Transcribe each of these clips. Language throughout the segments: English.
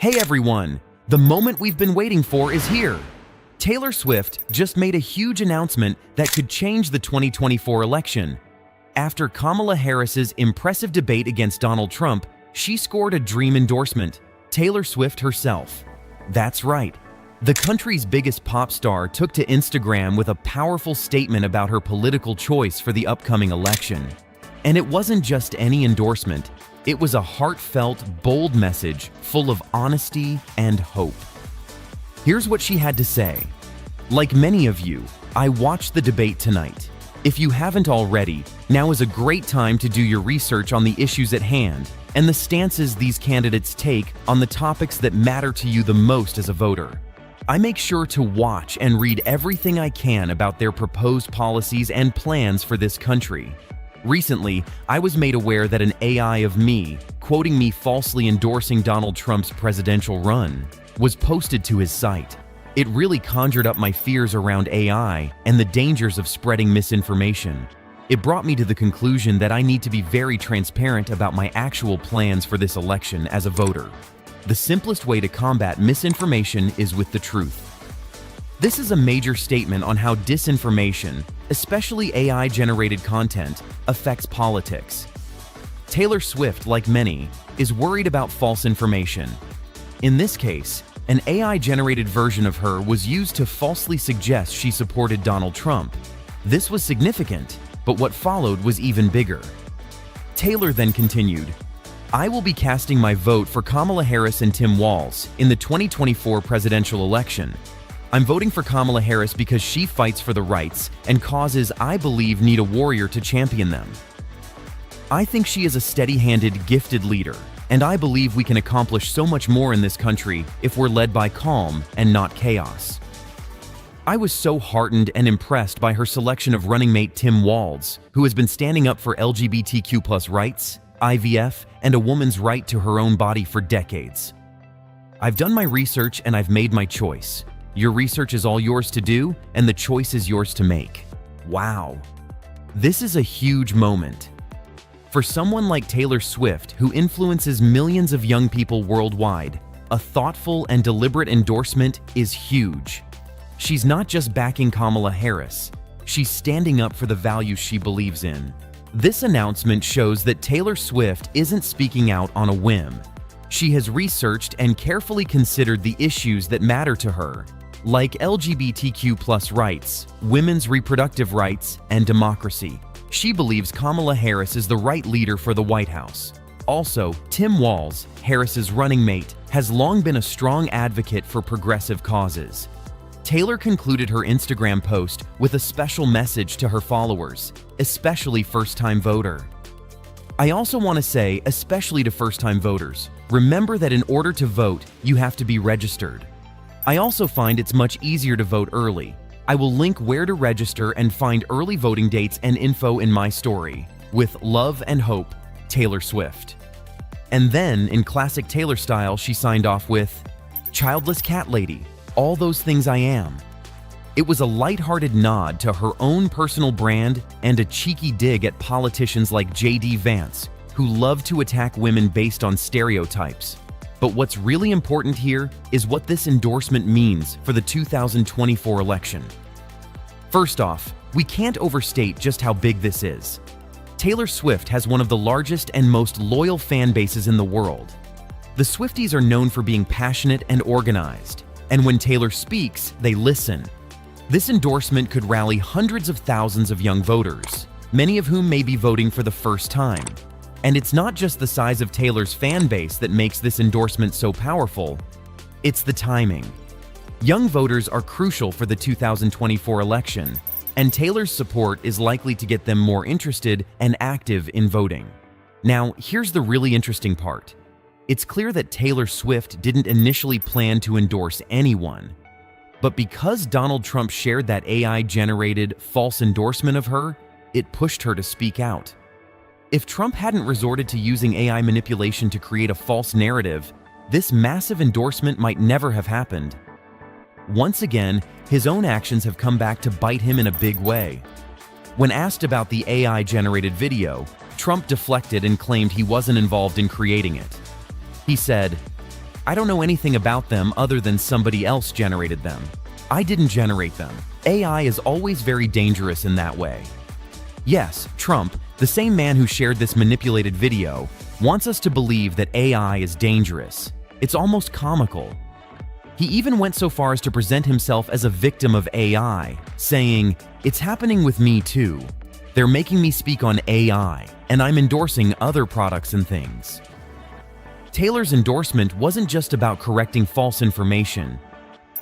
Hey everyone! The moment we've been waiting for is here. Taylor Swift just made a huge announcement that could change the 2024 election. After Kamala Harris's impressive debate against Donald Trump, she scored a dream endorsement, Taylor Swift herself. That's right. The country's biggest pop star took to Instagram with a powerful statement about her political choice for the upcoming election. And it wasn't just any endorsement. It was a heartfelt, bold message full of honesty and hope. Here's what she had to say. Like many of you, I watched the debate tonight. If you haven't already, now is a great time to do your research on the issues at hand and the stances these candidates take on the topics that matter to you the most as a voter. I make sure to watch and read everything I can about their proposed policies and plans for this country. Recently, I was made aware that an AI of me, quoting me falsely endorsing Donald Trump's presidential run, was posted to his site. It really conjured up my fears around AI and the dangers of spreading misinformation. It brought me to the conclusion that I need to be very transparent about my actual plans for this election as a voter. The simplest way to combat misinformation is with the truth. This is a major statement on how disinformation, especially AI-generated content, affects politics. Taylor Swift, like many, is worried about false information. In this case, an AI-generated version of her was used to falsely suggest she supported Donald Trump. This was significant, but what followed was even bigger. Taylor then continued, "I will be casting my vote for Kamala Harris and Tim Walz in the 2024 presidential election. I'm voting for Kamala Harris because she fights for the rights and causes I believe need a warrior to champion them. I think she is a steady-handed, gifted leader, and I believe we can accomplish so much more in this country if we're led by calm and not chaos." I was so heartened and impressed by her selection of running mate Tim Walz, who has been standing up for LGBTQ+ rights, IVF, and a woman's right to her own body for decades. I've done my research and I've made my choice. Your research is all yours to do, and the choice is yours to make. Wow. This is a huge moment. For someone like Taylor Swift, who influences millions of young people worldwide, a thoughtful and deliberate endorsement is huge. She's not just backing Kamala Harris, she's standing up for the values she believes in. This announcement shows that Taylor Swift isn't speaking out on a whim. She has researched and carefully considered the issues that matter to her, like LGBTQ+ rights, women's reproductive rights, and democracy. She believes Kamala Harris is the right leader for the White House. Also, Tim Walz, Harris's running mate, has long been a strong advocate for progressive causes. Taylor concluded her Instagram post with a special message to her followers, especially first-time voter. I also want to say, especially to first-time voters, remember that in order to vote, you have to be registered. I also find it's much easier to vote early. I will link where to register and find early voting dates and info in my story. With love and hope, Taylor Swift. And then, in classic Taylor style, she signed off with, "Childless cat lady, all those things I am." It was a lighthearted nod to her own personal brand and a cheeky dig at politicians like J.D. Vance, who love to attack women based on stereotypes. But what's really important here is what this endorsement means for the 2024 election. First off, we can't overstate just how big this is. Taylor Swift has one of the largest and most loyal fan bases in the world. The Swifties are known for being passionate and organized, and when Taylor speaks, they listen. This endorsement could rally hundreds of thousands of young voters, many of whom may be voting for the first time. And it's not just the size of Taylor's fan base that makes this endorsement so powerful, it's the timing. Young voters are crucial for the 2024 election, and Taylor's support is likely to get them more interested and active in voting. Now, here's the really interesting part. It's clear that Taylor Swift didn't initially plan to endorse anyone. But because Donald Trump shared that AI-generated false endorsement of her, it pushed her to speak out. If Trump hadn't resorted to using AI manipulation to create a false narrative, this massive endorsement might never have happened. Once again, his own actions have come back to bite him in a big way. When asked about the AI-generated video, Trump deflected and claimed he wasn't involved in creating it. He said, I don't know anything about them other than somebody else generated them. I didn't generate them. AI is always very dangerous in that way. Yes, Trump, the same man who shared this manipulated video, wants us to believe that AI is dangerous. It's almost comical. He even went so far as to present himself as a victim of AI, saying, "It's happening with me too. They're making me speak on AI, and I'm endorsing other products and things." Taylor's endorsement wasn't just about correcting false information.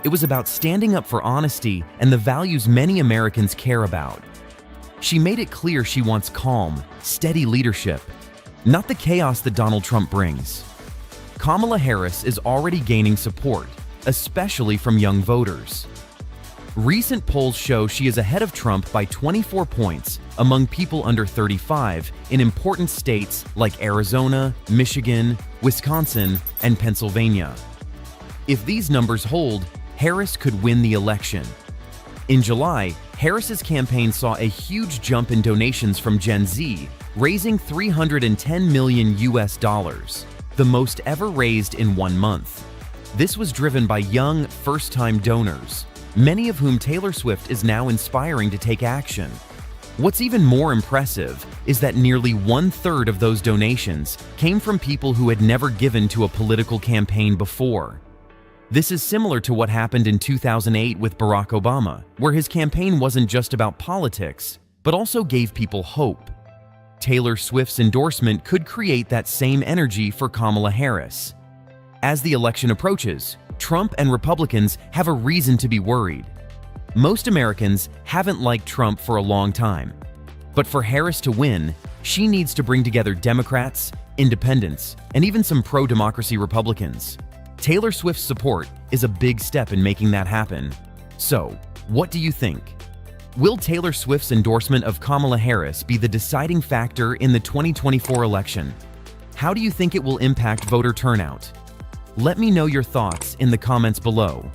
It was about standing up for honesty and the values many Americans care about. She made it clear she wants calm, steady leadership, not the chaos that Donald Trump brings. Kamala Harris is already gaining support, especially from young voters. Recent polls show she is ahead of Trump by 24 points among people under 35 in important states like Arizona, Michigan, Wisconsin, and Pennsylvania. If these numbers hold, Harris could win the election. In July, Harris's campaign saw a huge jump in donations from Gen Z, raising $310 million, the most ever raised in 1 month. This was driven by young, first-time donors, many of whom Taylor Swift is now inspiring to take action. What's even more impressive is that nearly 1/3 of those donations came from people who had never given to a political campaign before. This is similar to what happened in 2008 with Barack Obama, where his campaign wasn't just about politics, but also gave people hope. Taylor Swift's endorsement could create that same energy for Kamala Harris. As the election approaches, Trump and Republicans have a reason to be worried. Most Americans haven't liked Trump for a long time. But for Harris to win, she needs to bring together Democrats, independents, and even some pro-democracy Republicans. Taylor Swift's support is a big step in making that happen. So, what do you think? Will Taylor Swift's endorsement of Kamala Harris be the deciding factor in the 2024 election? How do you think it will impact voter turnout? Let me know your thoughts in the comments below.